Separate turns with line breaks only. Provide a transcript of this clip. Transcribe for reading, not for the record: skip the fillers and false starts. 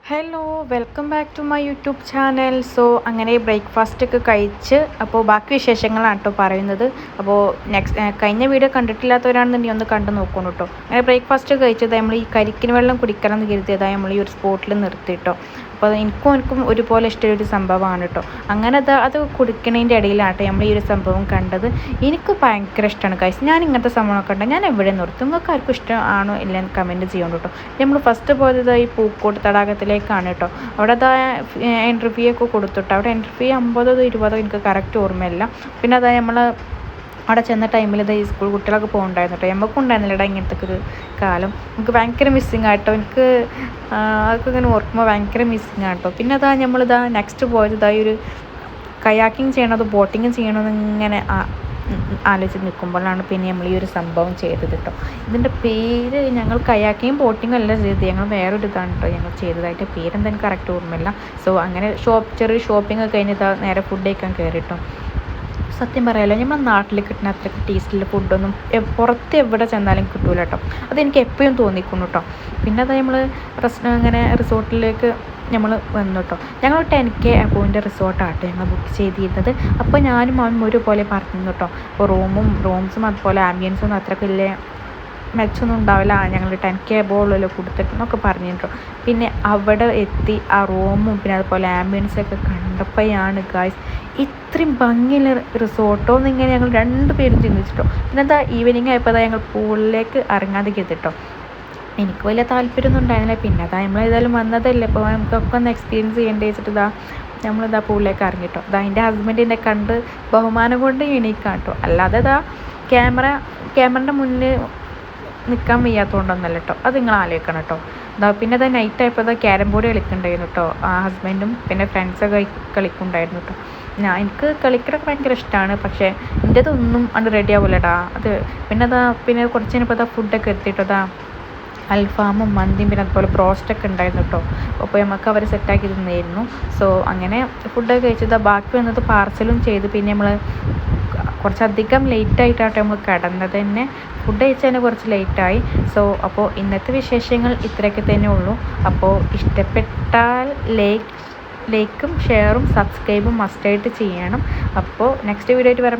Hello welcome back to my YouTube channel. അങ്ങനെ ബ്രേക്ക്ഫാസ്റ്റൊക്കെ കഴിച്ച് അപ്പോൾ ബാക്കി വിശേഷങ്ങളാണ് കേട്ടോ പറയുന്നത്. അപ്പോൾ കഴിഞ്ഞ വീഡിയോ കണ്ടിട്ടില്ലാത്തവരാണെന്നുണ്ടെങ്കിൽ ഒന്ന് കണ്ടു നോക്കണം കേട്ടോ. അങ്ങനെ ബ്രേക്ക്ഫാസ്റ്റ് കഴിച്ചത് നമ്മൾ ഈ കരിക്കിന് വെള്ളം കുടിക്കണം എന്ന് കരുതിയതായി നമ്മൾ ഈ ഒരു സ്പോട്ടിൽ നിർത്തിയിട്ടോ. അപ്പോൾ എനിക്കും ഒരുപോലെ ഇഷ്ടമൊരു സംഭവമാണ് കേട്ടോ. അങ്ങനെ അത് കുടിക്കണതിൻ്റെ ഇടയിലാട്ടോ നമ്മൾ ഈ ഒരു സംഭവം കണ്ടത്. എനിക്ക് ഭയങ്കര ഇഷ്ടമാണ് ഗൈസ്. ഞാൻ ഇങ്ങനത്തെ സംഭവമൊക്കെ ഉണ്ട് ഞാൻ എവിടെ നിർത്തും. നിങ്ങൾക്ക് ആർക്കും ഇഷ്ടമാണോ ഇല്ലെന്ന് കമൻറ്റ് ചെയ്യണം കേട്ടോ. നമ്മൾ ഫസ്റ്റ് പോയത് ഈ പൂക്കോട്ട് തടാകത്തിലേക്കാണ് കേട്ടോ. അവിടെ എൻട്രി ഫീ ഒക്കെ കൊടുത്തിട്ടോ. അവിടെ എൻട്രി ഫീ 50 20 എനിക്ക് കറക്റ്റ് ഓർമ്മയില്ല. പിന്നെ നമ്മൾ അവിടെ ചെന്ന ടൈമിൽ ഈ സ്കൂൾ കുട്ടികളൊക്കെ പോകുന്നുണ്ടായിരുന്നു കേട്ടോ. നമുക്കും ഉണ്ടായിരുന്നില്ല ഇങ്ങനത്തെ ഒരു കാലം. നമുക്ക് ഭയങ്കര മിസ്സിങ് ആട്ടോ. എനിക്ക് അതൊക്കെ ഇങ്ങനെ ഓർക്കുമ്പോൾ ഭയങ്കര മിസ്സിങ് ആട്ടോ. പിന്നെ നെക്സ്റ്റ് പോയത് ഈ ഒരു കയാക്കിങ് ചെയ്യണത് ബോട്ടിങ് ചെയ്യണമെന്ന് ഇങ്ങനെ ആലോചിച്ച് നിൽക്കുമ്പോഴാണ് പിന്നെ നമ്മൾ ഈ ഒരു സംഭവം ചെയ്തത് കേട്ടോ. ഇതിൻ്റെ പേര് ഞങ്ങൾ കയാക്കിങ് ബോട്ടിങ്ങും അല്ല ചെയ്തത്. ഞങ്ങൾ വേറൊരു ഇതാണ് കേട്ടോ ഞങ്ങൾ ചെയ്തതായിട്ട്. പേരെന്തായാലും കറക്റ്റ് ഓർമ്മയില്ല. അങ്ങനെ ചെറിയ ഷോപ്പിംഗ് ഒക്കെ കഴിഞ്ഞ് നേരെ ഫുഡ് കഴിക്കാൻ കയറി കേട്ടോ. സത്യം പറയാമല്ലോ നമ്മുടെ നാട്ടിൽ കിട്ടുന്ന അത്രയ്ക്ക് ടേസ്റ്റിലുള്ള ഫുഡൊന്നും പുറത്ത് എവിടെ ചെന്നാലും കിട്ടൂല കേട്ടോ. അതെനിക്ക് എപ്പോഴും തോന്നിക്കുന്നു കേട്ടോ. പിന്നെ നമ്മൾ ഇങ്ങനെ റിസോർട്ടിലേക്ക് നമ്മൾ വന്നു കേട്ടോ. ഞങ്ങൾ 10K അബോവിൻ്റെ റിസോർട്ടാട്ടോ ഞങ്ങൾ ബുക്ക് ചെയ്തിരുന്നത്. അപ്പോൾ ഞാനും അവൻ ഒരുപോലെ പറഞ്ഞു കേട്ടോ. അപ്പോൾ റൂംസും അതുപോലെ ആംബിയൻസും അത്രയ്ക്ക് വലിയ മെച്ചൊന്നും ഉണ്ടാവില്ല. ഞങ്ങൾ 10K അബോവുള്ളല്ലോ കൊടുത്തിട്ടെന്നൊക്കെ പറഞ്ഞിട്ടോ. പിന്നെ അവിടെ എത്തി ആ റൂമും പിന്നെ അതുപോലെ ആംബിയൻസൊക്കെ കണ്ടപ്പോഴാണ് ഗായ്സ് ഇത്രയും ഭംഗിയുള്ള റിസോർട്ടോ എന്നിങ്ങനെ ഞങ്ങൾ 2 പേരും ചിന്തിച്ചിട്ടോ. പിന്നെ ഈവനിങ് ആയപ്പോൾ ഞങ്ങൾ പൂളിലേക്ക് ഇറങ്ങാതെ ചെയ്തിട്ടോ. എനിക്ക് വലിയ താല്പര്യമൊന്നും ഉണ്ടായിരുന്നില്ല. പിന്നെ നമ്മളേതായാലും വന്നതല്ലേ അപ്പോൾ നമുക്കൊക്കെ ഒന്ന് എക്സ്പീരിയൻസ് ചെയ്യേണ്ടി വെച്ചിട്ട് നമ്മളിതാ പൂളിലേക്ക് ഇറങ്ങിട്ടോ. എൻ്റെ ഹസ്ബൻഡിനെ കണ്ട് ബഹുമാനം കൊണ്ട് യൂണീക്കാണ് കേട്ടോ. അല്ലാതെ ക്യാമറൻ്റെ മുന്നിൽ നിൽക്കാൻ വയ്യാത്തതുകൊണ്ടൊന്നല്ല കേട്ടോ. അത് നിങ്ങൾ ആലോചിക്കണം കേട്ടോ. പിന്നെ നൈറ്റ് ആയപ്പോൾ ക്യാരം ബോർഡ് കളിക്കുന്നുണ്ടായിരുന്നു കേട്ടോ. ഹസ്ബൻഡും പിന്നെ ഫ്രണ്ട്സൊക്കെ കളിക്കുന്നുണ്ടായിരുന്നു കേട്ടോ. എനിക്ക് കളിക്കലൊക്കെ ഭയങ്കര ഇഷ്ടമാണ്. പക്ഷേ എൻ്റെതൊന്നും അത് റെഡി ആവില്ലടാ. പിന്നെ കുറച്ച് കഴിഞ്ഞപ്പോൾ ഫുഡൊക്കെ എത്തിയിട്ടോ. അൽഫാമും മന്തിയും പിന്നെ അതുപോലെ ബ്രോസ്റ്റൊക്കെ ഉണ്ടായിരുന്നു കേട്ടോ. അപ്പോൾ നമുക്ക് അവർ സെറ്റാക്കി തന്നായിരുന്നു. അങ്ങനെ ഫുഡൊക്കെ കഴിച്ചത് ബാക്കി വന്നത് പാർസലും ചെയ്ത് പിന്നെ നമ്മൾ കുറച്ചധികം ലേറ്റായിട്ടാട്ടോ നമ്മൾ കിടന്നത് തന്നെ. ഫുഡ് കഴിച്ചതിന് കുറച്ച് ലേറ്റായി. അപ്പോൾ ഇന്നത്തെ വിശേഷങ്ങൾ ഇത്രയൊക്കെ തന്നെ ഉള്ളൂ. അപ്പോൾ ഇഷ്ടപ്പെട്ടാൽ ലൈക്കും ഷെയറും സബ്സ്ക്രൈബും മസ്റ്റായിട്ട് ചെയ്യണം. അപ്പോൾ നെക്സ്റ്റ് വീഡിയോ ആയിട്ട്